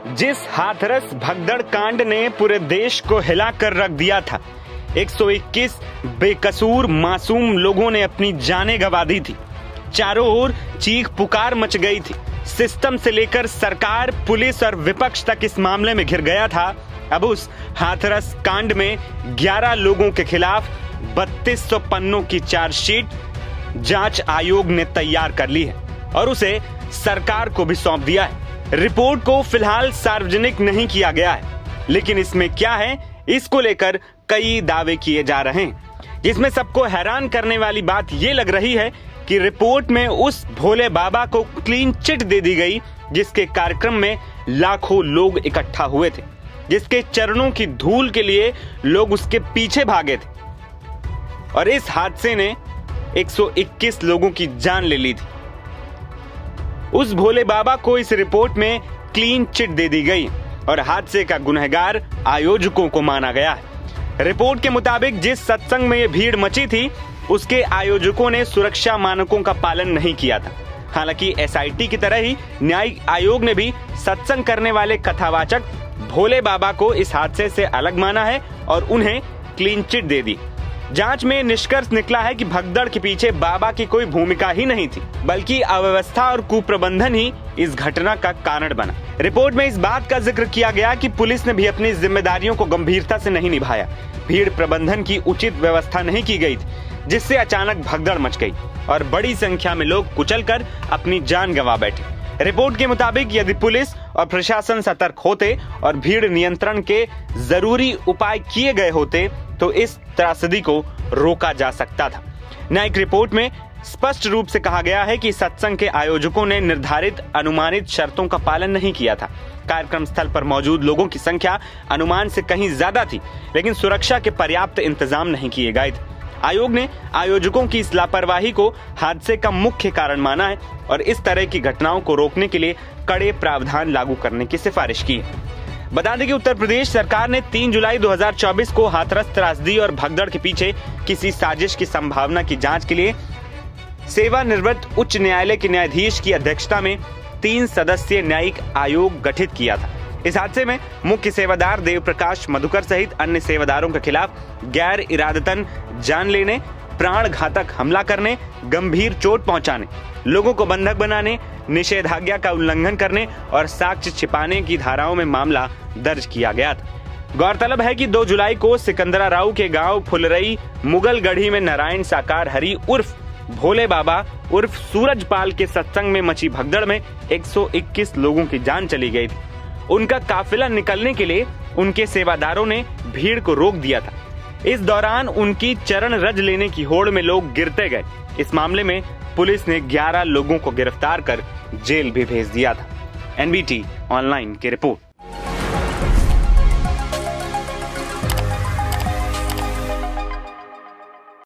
जिस हाथरस भगदड़ कांड ने पूरे देश को हिलाकर रख दिया था, 121 बेकसूर मासूम लोगों ने अपनी जानें गंवा दी थी। चारों ओर चीख पुकार मच गई थी। सिस्टम से लेकर सरकार, पुलिस और विपक्ष तक इस मामले में घिर गया था। अब उस हाथरस कांड में 11 लोगों के खिलाफ 3200 पन्नों की चार्जशीट जांच आयोग ने तैयार कर ली है और उसे सरकार को भी सौंप दिया है। रिपोर्ट को फिलहाल सार्वजनिक नहीं किया गया है, लेकिन इसमें क्या है, इसको लेकर कई दावे किए जा रहे हैं। जिसमें सबको हैरान करने वाली बात यह लग रही है कि रिपोर्ट में उस भोले बाबा को क्लीन चिट दे दी गई, जिसके कार्यक्रम में लाखों लोग इकट्ठा हुए थे, जिसके चरणों की धूल के लिए लोग उसके पीछे भागे थे। और इस हादसे ने 121 लोगों की जान ले ली थी। उस भोले बाबा को इस रिपोर्ट में क्लीन चिट दे दी गई और हादसे का गुनहगार आयोजकों को माना गया है। रिपोर्ट के मुताबिक जिस सत्संग में ये भीड़ मची थी, उसके आयोजकों ने सुरक्षा मानकों का पालन नहीं किया था। हालांकि एसआईटी की तरह ही न्यायिक आयोग ने भी सत्संग करने वाले कथावाचक भोले बाबा को इस हादसे से अलग माना है और उन्हें क्लीन चिट दे दी। जांच में निष्कर्ष निकला है कि भगदड़ के पीछे बाबा की कोई भूमिका ही नहीं थी, बल्कि अव्यवस्था और कुप्रबंधन ही इस घटना का कारण बना। रिपोर्ट में इस बात का जिक्र किया गया कि पुलिस ने भी अपनी जिम्मेदारियों को गंभीरता से नहीं निभाया। भीड़ प्रबंधन की उचित व्यवस्था नहीं की गई थी, जिससे अचानक भगदड़ मच गई और बड़ी संख्या में लोग कुचलकर अपनी जान गंवा बैठे। रिपोर्ट के मुताबिक यदि पुलिस और प्रशासन सतर्क होते और भीड़ नियंत्रण के जरूरी उपाय किए गए होते तो इस त्रासदी को रोका जा सकता था। न्यायिक रिपोर्ट में स्पष्ट रूप से कहा गया है कि सत्संग के आयोजकों ने निर्धारित अनुमानित शर्तों का पालन नहीं किया था। कार्यक्रम स्थल पर मौजूद लोगों की संख्या अनुमान से कहीं ज्यादा थी, लेकिन सुरक्षा के पर्याप्त इंतजाम नहीं किए गए थे। आयोग ने आयोजकों की इस लापरवाही को हादसे का मुख्य कारण माना है और इस तरह की घटनाओं को रोकने के लिए कड़े प्रावधान लागू करने की सिफारिश की है। बता दें कि उत्तर प्रदेश सरकार ने 3 जुलाई 2024 को हाथरस त्रासदी और भगदड़ के पीछे किसी साजिश की संभावना की जांच के लिए सेवानिवृत्त उच्च न्यायालय के न्यायाधीश की अध्यक्षता में 3 सदस्यीय न्यायिक आयोग गठित किया था। इस हादसे में मुख्य सेवादार देव प्रकाश मधुकर सहित अन्य सेवादारों के खिलाफ गैर इरादतन जान लेने, प्राण घातक हमला करने, गंभीर चोट पहुंचाने, लोगों को बंधक बनाने, निषेधाज्ञा का उल्लंघन करने और साक्ष्य छिपाने की धाराओं में मामला दर्ज किया गया था। गौरतलब है कि 2 जुलाई को सिकंदरा राव के गांव फुलरई मुगलगढ़ी में नारायण साकार हरि उर्फ भोले बाबा उर्फ सूरजपाल के सत्संग में मची भगदड़ में 121 लोगों की जान चली गई थी। उनका काफिला निकलने के लिए उनके सेवादारों ने भीड़ को रोक दिया था। इस दौरान उनकी चरण रज लेने की होड़ में लोग गिरते गए। इस मामले में पुलिस ने 11 लोगों को गिरफ्तार कर जेल भी भेज दिया था। एनबीटी ऑनलाइन की रिपोर्ट।